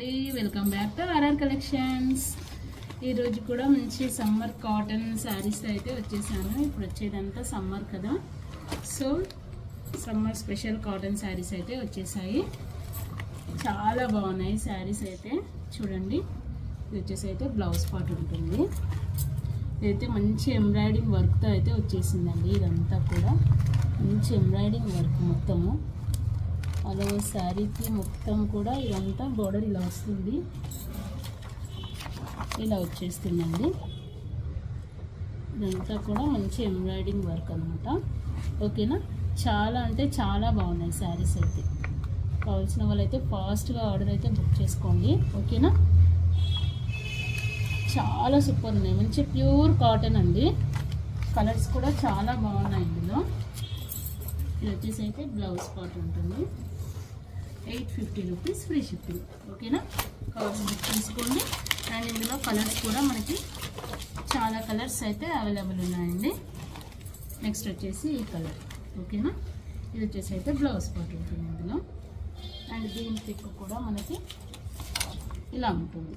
అండి, welcome back to RR collections. ఈరోజు కూడా మంచి సమ్మర్ కాటన్ శారీస్ అయితే వచ్చేసాను. ఇప్పుడు వచ్చేదంతా సమ్మర్ కదా, so summer special cotton saris అయితే వచ్చేసాయి. చాలా బాగున్నాయి శారీస్ అయితే. చూడండి, ఇది వచ్చేసి అయితే బ్లౌజ్ పార్ట్ ఉంటుంది. ఇదైతే మంచి ఎంబ్రాయిడింగ్ వర్క్తో అయితే వచ్చేసిందండి. ఇదంతా కూడా మంచి ఎంబ్రాయిడింగ్ వర్క్ మొత్తము. అలా శారీకి మొత్తం కూడా ఇదంతా బోర్డర్ ఇలా వస్తుంది, ఇలా వచ్చేస్తుందండి. ఇదంతా కూడా మంచి ఎంబ్రాయిడింగ్ వర్క్ అనమాట. ఓకేనా, చాలా అంటే చాలా బాగున్నాయి శారీస్ అయితే. కావాల్సిన వాళ్ళైతే ఫాస్ట్గా ఆర్డర్ అయితే బుక్ చేసుకోండి. ఓకేనా, చాలా సూపర్ ఉన్నాయి. మంచి ప్యూర్ కాటన్ అండి. కలర్స్ కూడా చాలా బాగున్నాయి ఇందులో. ఇది వచ్చేసి అయితే బ్లౌజ్ పార్ట్ ఉంటుంది. 850 రూపీస్ ఫ్రీ షిప్పింగ్. ఓకేనా, కావాల్సి బుక్ తీసుకోండి. అండ్ ఇందులో కలర్స్ కూడా మనకి చాలా కలర్స్ అయితే అవైలబుల్ ఉన్నాయండి. నెక్స్ట్ వచ్చేసి ఈ కలర్. ఓకేనా, ఇది వచ్చేసి అయితే బ్లౌజ్ పార్ట్ ఉంటుంది ఇందులో. అండ్ దీని పిక్ కూడా మనకి ఇలా ఉంటుంది.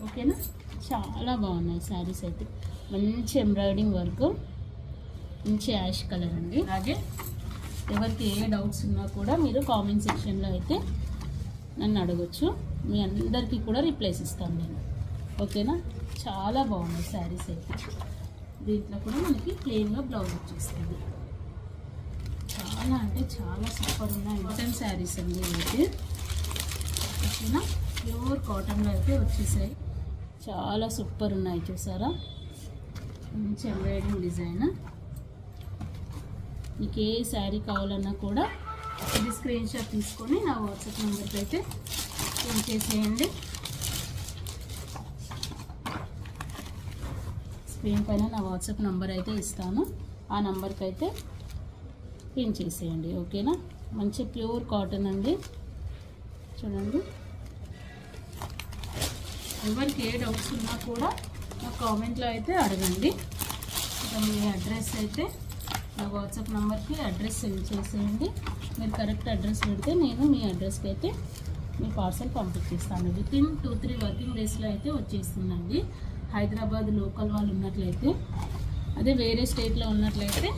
ఓకేనా, చాలా బాగున్నాయి శారీస్ అయితే. మంచి ఎంబ్రాయిడింగ్ వర్క్, మంచి యాష్ కలర్ అండి. అలాగే ఎవరికి ఏ డౌట్స్ ఉన్నా కూడా మీరు కామెంట్ సెక్షన్లో అయితే నన్ను అడగచ్చు. మీ అందరికీ కూడా రిప్లైస్ ఇస్తాను నేను. ఓకేనా, చాలా బాగున్నాయి శారీస్ అయితే. దీంట్లో కూడా మనకి ప్లెయిన్గా బ్లౌజ్ వచ్చేస్తుంది. చాలా అంటే చాలా సూపర్ ఉన్నాయి కాటన్ శారీస్ అండి అయితే. ఓకేనా, ప్యూర్ కాటన్లో అయితే వచ్చేసాయి. చాలా సూపర్ ఉన్నాయి, చూసారా? మంచి ఎంబ్రాయిడింగ్ డిజైన్. మీకు ఏ శారీ కావాలన్నా కూడా ఇది స్క్రీన్ షాట్ తీసుకొని నా వాట్సాప్ నెంబర్కి అయితే ఫోన్ చేసేయండి. స్క్రీన్ పైన నా వాట్సాప్ నెంబర్ అయితే ఇస్తాను, ఆ నెంబర్కి అయితే పిన్ చేసేయండి. ఓకేనా, మంచి ప్యూర్ కాటన్ అండి. చూడండి, ఎవరికి ఏ డౌట్స్ ఉన్నా కూడా నా కామెంట్లో అయితే అడగండి. ఇంకా మీ అడ్రస్ అయితే నా వాట్సాప్ నెంబర్కి అడ్రస్ సెండ్ చేసేయండి. మీరు కరెక్ట్ అడ్రస్ పెడితే నేను మీ అడ్రస్కి అయితే మీ పార్సల్ పంపించేస్తాను. వితిన్ 2-3 వర్కింగ్ డేస్లో అయితే వచ్చేస్తుందండి. హైదరాబాద్ లోకల్ వాళ్ళు ఉన్నట్లయితే, అదే వేరే స్టేట్లో ఉన్నట్లయితే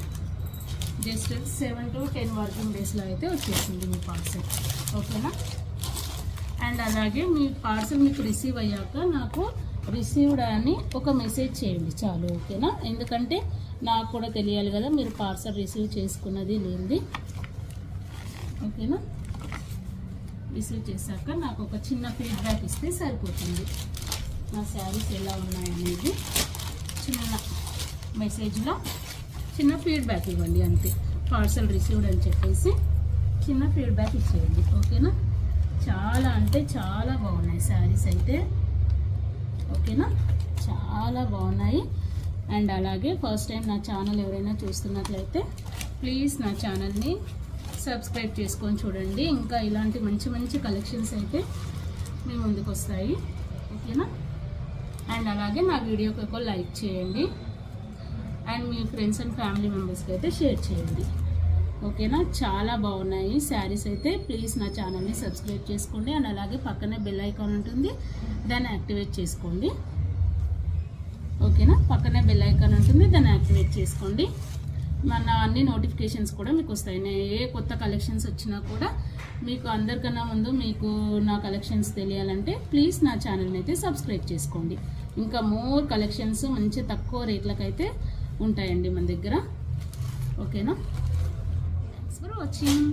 జస్ట్ 7 to 10 వర్కింగ్ డేస్లో అయితే వచ్చేస్తుంది మీ పార్సల్. ఓకేనా, అండ్ అలాగే మీ పార్సల్ మీకు రిసీవ్ అయ్యాక నాకు రిసీవ్డ్ అని ఒక మెసేజ్ చేయండి చాలు. ఓకేనా, ఎందుకంటే నాకు కూడా తెలియాలి కదా మీరు పార్సల్ రిసీవ్ చేసుకున్నది లేనిది. ఓకేనా, రిసీవ్ చేశాక నాకు ఒక చిన్న ఫీడ్బ్యాక్ ఇస్తే సరిపోతుంది. నా శారీస్ ఎలా ఉన్నాయనేది చిన్న మెసేజ్లో చిన్న ఫీడ్బ్యాక్ ఇవ్వండి అంతే. పార్సల్ రిసీవ్డ్ అని చెప్పేసి చిన్న ఫీడ్బ్యాక్ ఇచ్చేయండి. ఓకేనా, చాలా అంటే చాలా బాగున్నాయి శారీస్ అయితే. ఓకేనా, చాలా బాగున్నాయి. అండ్ అలాగే ఫస్ట్ టైం నా ఛానల్ ఎవరైనా చూస్తున్నట్లయితే ప్లీజ్ నా ఛానల్ని సబ్స్క్రైబ్ చేసుకొని చూడండి. ఇంకా ఇలాంటి మంచి మంచి కలెక్షన్స్ అయితే మీ ముందుకు వస్తాయి. ఓకేనా, అండ్ అలాగే నా వీడియోకి ఒక లైక్ చేయండి. And me friends and family మెంబర్స్కి అయితే షేర్ చేయండి. ఓకేనా, చాలా బాగున్నాయి శారీస్ అయితే. ప్లీజ్ నా ఛానల్ని సబ్స్క్రైబ్ చేసుకోండి. అండ్ అలాగే పక్కనే బెల్ ఐకాన్ ఉంటుంది, దాన్ని యాక్టివేట్ చేసుకోండి. ఓకేనా, పక్కనే బెల్ ఐకాన్ ఉంటుంది, దాన్ని యాక్టివేట్ చేసుకోండి. మన అన్ని నోటిఫికేషన్స్ కూడా మీకు వస్తాయి. నేను ఏ కొత్త కలెక్షన్స్ వచ్చినా కూడా మీకు అందరికన్నా ముందు మీకు నా కలెక్షన్స్ తెలియాలంటే ప్లీజ్ నా ఛానల్ని అయితే సబ్స్క్రైబ్ చేసుకోండి. ఇంకా మోర్ కలెక్షన్స్ మంచి తక్కువ రేట్లకైతే ఉంటాయండి మన దగ్గర. ఓకేనా, థ్యాంక్స్ ఫర్ వాచింగ్.